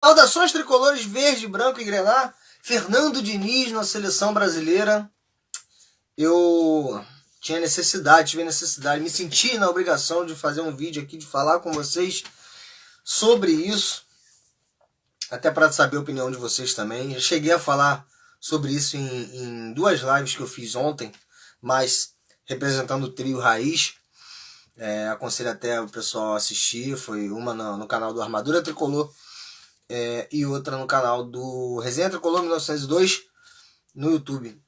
Saudações tricolores verde, branco e grená. Fernando Diniz na seleção brasileira. Eu tive necessidade, me senti na obrigação de fazer um vídeo aqui, de falar com vocês sobre isso. Até para saber a opinião de vocês também. Eu cheguei a falar sobre isso em duas lives que eu fiz ontem, mas representando o trio Raiz. Aconselho até o pessoal assistir. Foi uma no canal do Armadura Tricolor. E outra no canal do Resenha Tricolor 1902 no YouTube.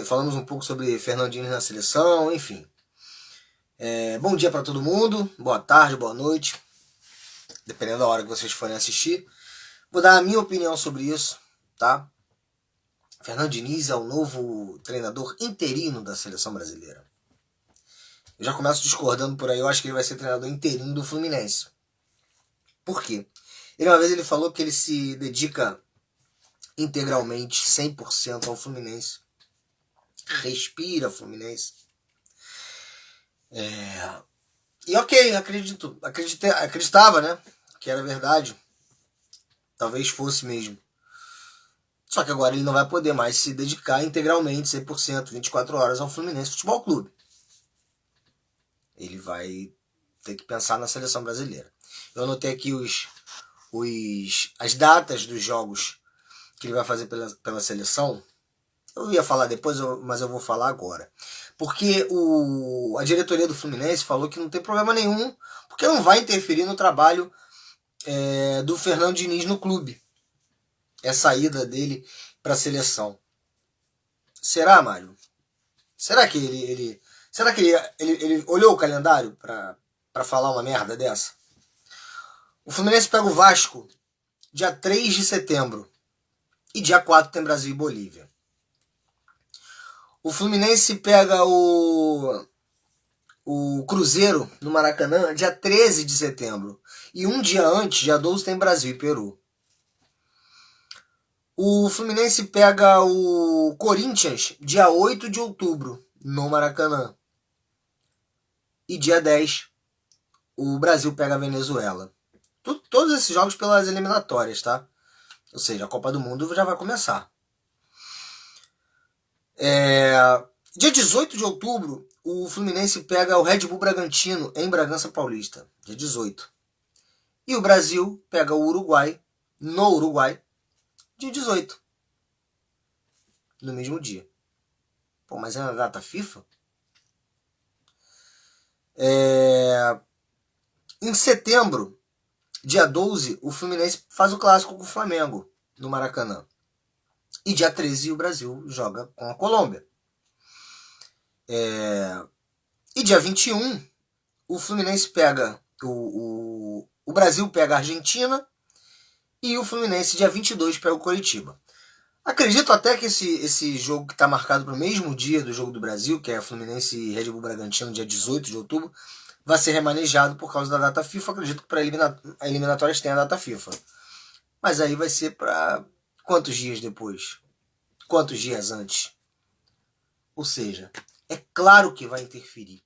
Falamos um pouco sobre Fernandinho na seleção, enfim. Bom dia para todo mundo, boa tarde, boa noite, dependendo da hora que vocês forem assistir. Vou dar a minha opinião sobre isso, tá? Fernando Diniz é o novo treinador interino da seleção brasileira. Eu já começo discordando por aí, eu acho que ele vai ser treinador interino do Fluminense. Por quê? Uma vez ele falou que ele se dedica integralmente, 100% ao Fluminense. Respira Fluminense. E ok, acreditava, né? Que era verdade. Talvez fosse mesmo. Só que agora ele não vai poder mais se dedicar integralmente, 100%, 24 horas ao Fluminense Futebol Clube. Ele vai ter que pensar na seleção brasileira. Eu anotei aqui as datas dos jogos que ele vai fazer pela seleção. Eu ia falar depois, mas eu vou falar agora. Porque a diretoria do Fluminense falou que não tem problema nenhum, porque não vai interferir no trabalho do Fernando Diniz no clube. É a saída dele para a seleção. Será, Mário? Será que ele olhou o calendário para falar uma merda dessa? O Fluminense pega o Vasco dia 3 de setembro. E dia 4 tem Brasil e Bolívia. O Fluminense pega o Cruzeiro no Maracanã dia 13 de setembro. E um dia antes, dia 12, tem Brasil e Peru. O Fluminense pega o Corinthians dia 8 de outubro no Maracanã. E dia 10, o Brasil pega a Venezuela. Todos esses jogos pelas eliminatórias, tá? Ou seja, a Copa do Mundo já vai começar. Dia 18 de outubro, o Fluminense pega o Red Bull Bragantino em Bragança Paulista. Dia 18. E o Brasil pega o Uruguai, no Uruguai, dia 18. No mesmo dia. Pô, mas é na data FIFA? Em setembro, dia 12, o Fluminense faz o clássico com o Flamengo, no Maracanã. E dia 13, o Brasil joga com a Colômbia. E dia 21, o Fluminense pega... O Brasil pega a Argentina. E o Fluminense, dia 22, pega o Coritiba. Acredito até que esse jogo que está marcado para o mesmo dia do jogo do Brasil, que é Fluminense e Red Bull Bragantino, dia 18 de outubro, vai ser remanejado por causa da data FIFA. Acredito que para eliminatórias tem a data FIFA. Mas aí vai ser para quantos dias depois? Quantos dias antes? Ou seja, é claro que vai interferir.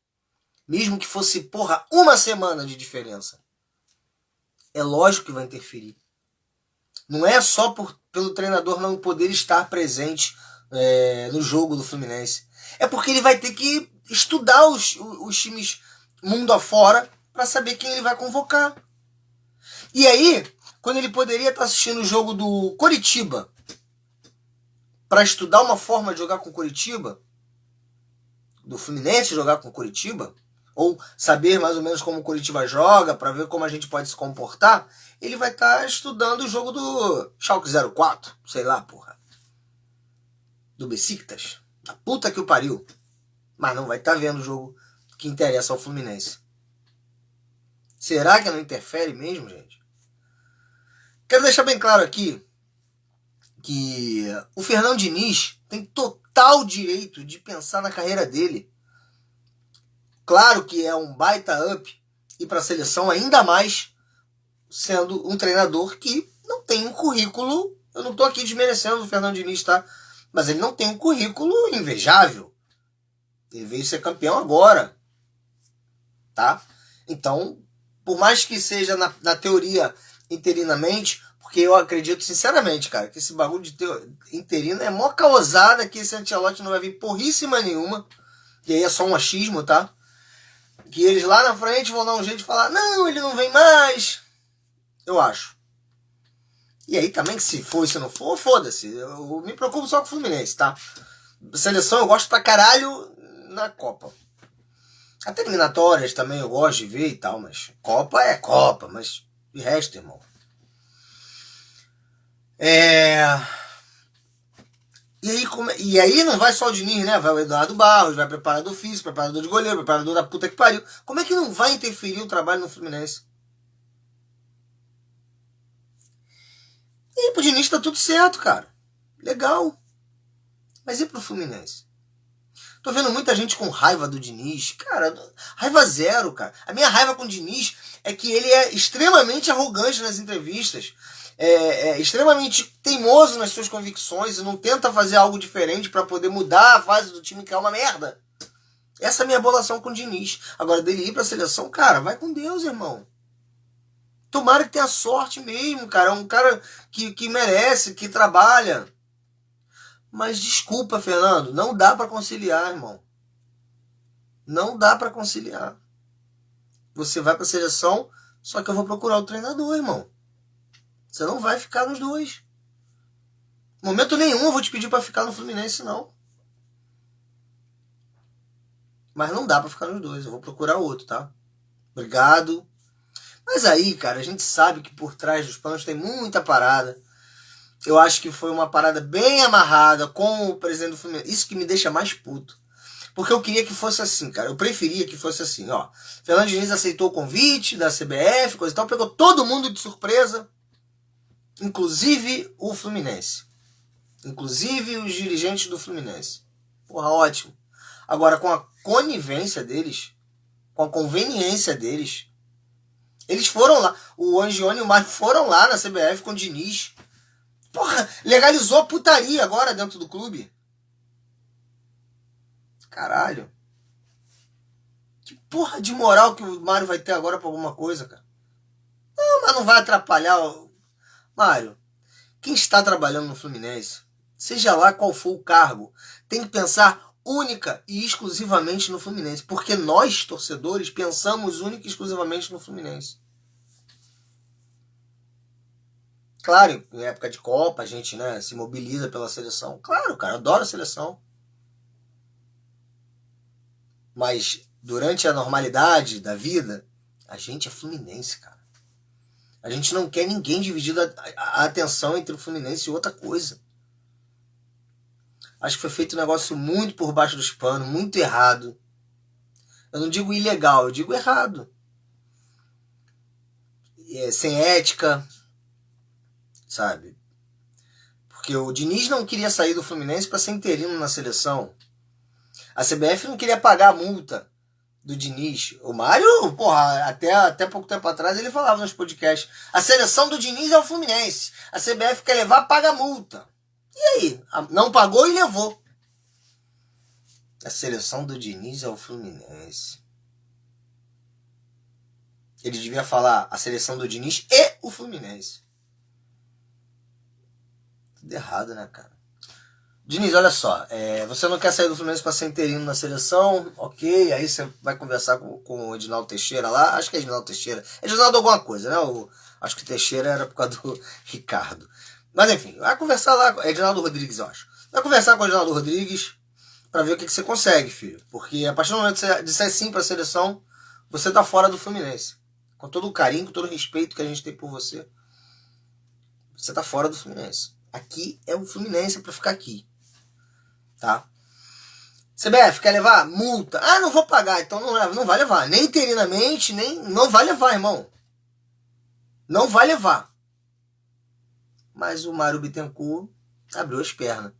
Mesmo que fosse, uma semana de diferença. É lógico que vai interferir. Não é só pelo treinador não poder estar presente no jogo do Fluminense. É porque ele vai ter que estudar os times mundo afora para saber quem ele vai convocar. E aí, quando ele poderia estar assistindo o jogo do Coritiba para estudar uma forma de jogar com o Coritiba, do Fluminense jogar com o Coritiba, ou saber mais ou menos como o Coritiba joga, para ver como a gente pode se comportar, ele vai estar estudando o jogo do Schalke 04, sei lá, do Besiktas, da puta que o pariu. Mas não vai estar vendo o jogo que interessa ao Fluminense. Será que não interfere mesmo, gente? Quero deixar bem claro aqui que o Fernando Diniz tem total direito de pensar na carreira dele. Claro que é um baita up e para a seleção ainda mais sendo um treinador que não tem um currículo. Eu não estou aqui desmerecendo o Fernando Diniz, tá? Mas ele não tem um currículo invejável. Ele veio ser campeão agora, tá? Então, por mais que seja na teoria interinamente, porque eu acredito sinceramente, cara, que esse bagulho de ter interino é mó causada, que esse Ancelotti não vai vir porríssima nenhuma, e aí é só um achismo, tá? Que eles lá na frente vão dar um jeito de falar, não, ele não vem mais, eu acho. E aí também, que se for e se não for, foda-se, eu me preocupo só com o Fluminense, tá? Seleção eu gosto pra caralho na Copa. Até eliminatórias também eu gosto de ver e tal, mas Copa é Copa, mas de resto, irmão. E aí não vai só o Diniz, né? Vai o Eduardo Barros, vai preparador físico, preparador de goleiro, preparador da puta que pariu. Como é que não vai interferir o trabalho no Fluminense? E aí pro Diniz tá tudo certo, cara. Legal. Mas e pro Fluminense? Tô vendo muita gente com raiva do Diniz. Cara, raiva zero, cara. A minha raiva com o Diniz é que ele é extremamente arrogante nas entrevistas. Extremamente teimoso nas suas convicções e não tenta fazer algo diferente para poder mudar a fase do time, que é uma merda. Essa é a minha bolação com o Diniz. Agora, dele ir pra seleção, cara, vai com Deus, irmão. Tomara que tenha sorte mesmo, cara. É um cara que merece, que trabalha. Mas desculpa, Fernando, não dá para conciliar, irmão. Não dá para conciliar. Você vai pra seleção, só que eu vou procurar o treinador, irmão. Você não vai ficar nos dois. Momento nenhum eu vou te pedir para ficar no Fluminense, não. Mas não dá para ficar nos dois. Eu vou procurar outro, tá? Obrigado. Mas aí, cara, a gente sabe que por trás dos panos tem muita parada. Eu acho que foi uma parada bem amarrada com o presidente do Fluminense. Isso que me deixa mais puto. Porque eu queria que fosse assim, cara. Eu preferia que fosse assim, ó. Fernando Diniz aceitou o convite da CBF, coisa e tal. Pegou todo mundo de surpresa. Inclusive o Fluminense. Inclusive os dirigentes do Fluminense. Porra, ótimo. Agora, com a conivência deles, com a conveniência deles, eles foram lá. O Angione e o Mário foram lá na CBF com o Diniz. Porra, legalizou a putaria agora dentro do clube. Caralho. Que porra de moral que o Mário vai ter agora pra alguma coisa, cara? Não, mas não vai atrapalhar o... Mário, quem está trabalhando no Fluminense, seja lá qual for o cargo, tem que pensar única e exclusivamente no Fluminense. Porque nós, torcedores, pensamos única e exclusivamente no Fluminense. Claro, em época de Copa, a gente, né, se mobiliza pela seleção. Claro, cara, eu adoro a seleção. Mas durante a normalidade da vida, a gente é Fluminense, cara. A gente não quer ninguém dividindo a atenção entre o Fluminense e outra coisa. Acho que foi feito um negócio muito por baixo dos panos, muito errado. Eu não digo ilegal, eu digo errado. Sem ética, sabe? Porque o Diniz não queria sair do Fluminense para ser interino na seleção. A CBF não queria pagar a multa do Diniz. O Mário, porra, até pouco tempo atrás ele falava nos podcasts: a seleção do Diniz é o Fluminense. A CBF quer levar, paga a multa. E aí? Não pagou e levou. A seleção do Diniz é o Fluminense. Ele devia falar a seleção do Diniz e o Fluminense. Tudo errado, né, cara? Diniz, olha só, você não quer sair do Fluminense para ser interino na seleção, ok, aí você vai conversar com o Edinaldo Teixeira lá, acho que é Edinaldo Teixeira, Edinaldo alguma coisa, né, acho que Teixeira era por causa do Ricardo, mas enfim, vai conversar lá, Edinaldo Rodrigues, eu acho, vai conversar com o Edinaldo Rodrigues para ver o que você consegue, filho, porque a partir do momento que você disser sim para a seleção, você tá fora do Fluminense, com todo o carinho, com todo o respeito que a gente tem por você, você tá fora do Fluminense. Aqui é o Fluminense para ficar aqui. Tá? CBF, quer levar? Multa. Ah, não vou pagar, então não vai levar. Nem interinamente, nem... Não vai levar, irmão. Não vai levar. Mas o Mário Bittencourt abriu as pernas.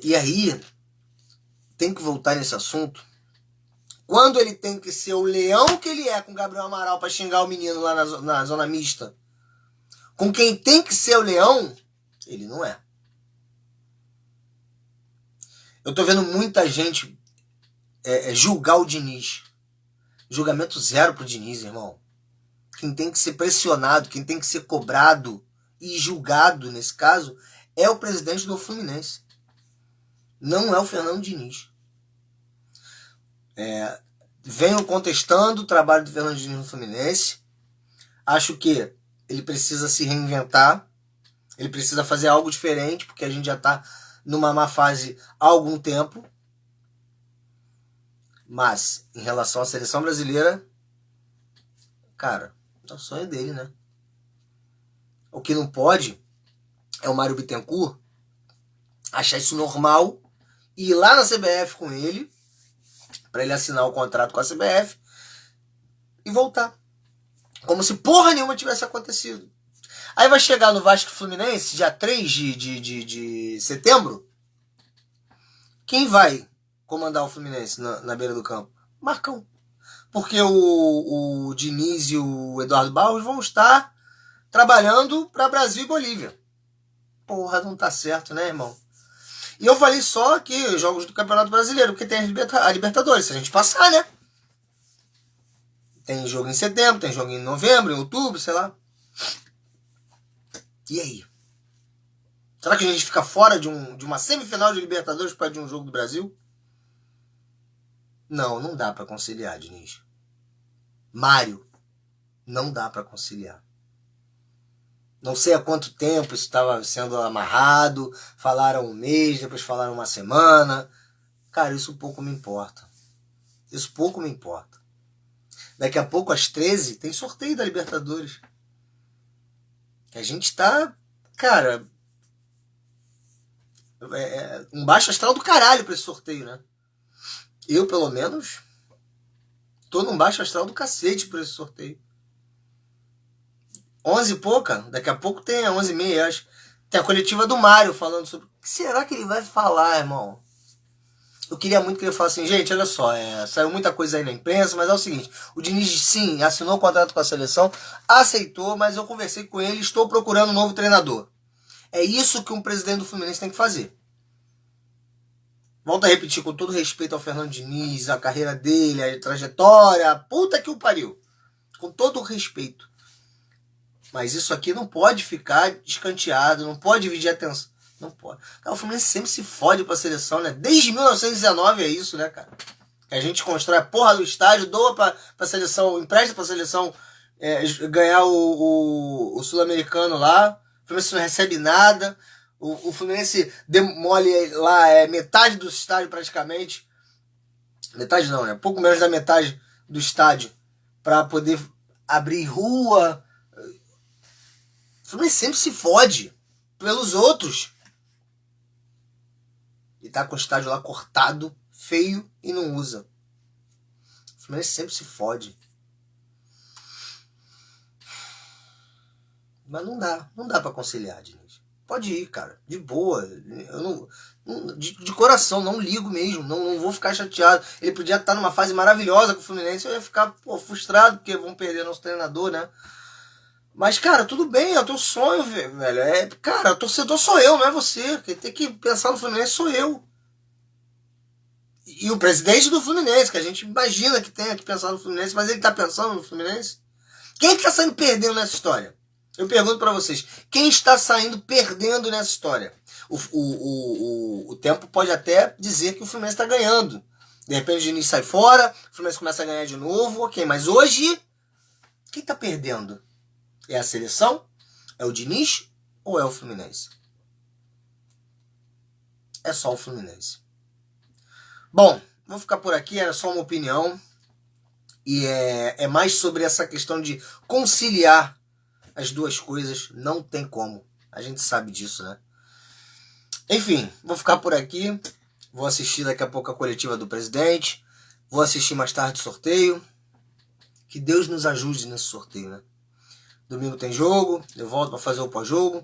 E aí, tem que voltar nesse assunto. Quando ele tem que ser o leão que ele é com o Gabriel Amaral pra xingar o menino lá na zona mista, com quem tem que ser o leão, ele não é. Eu tô vendo muita gente julgar o Diniz. Julgamento zero pro Diniz, irmão. quem tem que ser pressionado, quem tem que ser cobrado e julgado, nesse caso, é o presidente do Fluminense. Não é o Fernando Diniz. Venho contestando o trabalho do Fernando Diniz no Fluminense. Acho que ele precisa se reinventar. Ele precisa fazer algo diferente, porque a gente já está numa má fase há algum tempo. Mas, em relação à seleção brasileira, cara, é o sonho dele, né? O que não pode é o Mário Bittencourt achar isso normal e ir lá na CBF com ele, para ele assinar o contrato com a CBF e voltar. Como se porra nenhuma tivesse acontecido. Aí vai chegar no Vasco Fluminense, dia 3 de setembro. Quem vai comandar o Fluminense na beira do campo? Marcão. Porque o Diniz e o Eduardo Barros vão estar trabalhando para Brasil e Bolívia. Porra, não tá certo, né, irmão? E eu falei só aqui, jogos do Campeonato Brasileiro, porque tem a Libertadores, se a gente passar, né? Tem jogo em setembro, tem jogo em novembro, em outubro, sei lá. E aí? Será que a gente fica fora de uma semifinal de Libertadores por causa de um jogo do Brasil? Não dá pra conciliar, Diniz. Mário, não dá pra conciliar. Não sei há quanto tempo isso estava sendo amarrado. Falaram um mês, depois falaram uma semana. Cara, isso pouco me importa. Isso pouco me importa. Daqui a pouco, às 13, tem sorteio da Libertadores. Que a gente tá, cara, um baixo astral do caralho pra esse sorteio, né? Eu, pelo menos, tô num baixo astral do cacete por esse sorteio. 11 e pouca, daqui a pouco tem a 11h30, acho. Tem a coletiva do Mário falando sobre... O que será que ele vai falar, irmão? Eu queria muito que ele falasse assim, gente, olha só, saiu muita coisa aí na imprensa, mas é o seguinte, o Diniz, sim, assinou o contrato com a seleção, aceitou, mas eu conversei com ele, estou procurando um novo treinador. É isso que um presidente do Fluminense tem que fazer. Volto a repetir, com todo respeito ao Fernando Diniz, a carreira dele, a trajetória, a puta que o pariu. Com todo o respeito. Mas isso aqui não pode ficar escanteado, não pode dividir a atenção. Não pode. Cara, o Fluminense sempre se fode pra seleção, né? Desde 1919 é isso, né, cara? Que a gente constrói a porra do estádio, doa pra seleção, empresta pra seleção ganhar o Sul-Americano lá. O Fluminense não recebe nada. O Fluminense demole lá metade do estádio praticamente. Metade não, né? Pouco menos da metade do estádio pra poder abrir rua. O Fluminense sempre se fode pelos outros. E tá com o estádio lá cortado, feio e não usa. O Fluminense sempre se fode. Mas não dá pra conciliar, Diniz. Pode ir, cara, de boa. Eu de coração, não ligo mesmo, não vou ficar chateado. Ele podia estar numa fase maravilhosa com o Fluminense, eu ia ficar frustrado, porque vão perder nosso treinador, né? Mas, cara, tudo bem, é o teu sonho, velho. Cara, o torcedor sou eu, não é você. Quem tem que pensar no Fluminense sou eu. E o presidente do Fluminense, que a gente imagina que tenha que pensar no Fluminense, mas ele tá pensando no Fluminense? Quem que tá saindo perdendo nessa história? Eu pergunto pra vocês, quem está saindo perdendo nessa história? O tempo pode até dizer que o Fluminense tá ganhando. De repente o Diniz sai fora, o Fluminense começa a ganhar de novo, ok. Mas hoje, quem tá perdendo? É a seleção? É o Diniz? Ou é o Fluminense? É só o Fluminense. Bom, vou ficar por aqui, era só uma opinião. E é mais sobre essa questão de conciliar as duas coisas. Não tem como. A gente sabe disso, né? Enfim, vou ficar por aqui. Vou assistir daqui a pouco a coletiva do presidente. Vou assistir mais tarde o sorteio. Que Deus nos ajude nesse sorteio, né? Domingo tem jogo, eu volto para fazer o pós-jogo.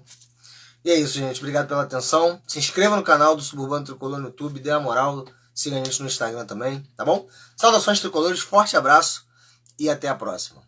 E é isso, gente. Obrigado pela atenção. Se inscreva no canal do Suburbano Tricolor no YouTube, dê a moral. Siga a gente no Instagram também, tá bom? Saudações tricolores, forte abraço e até a próxima.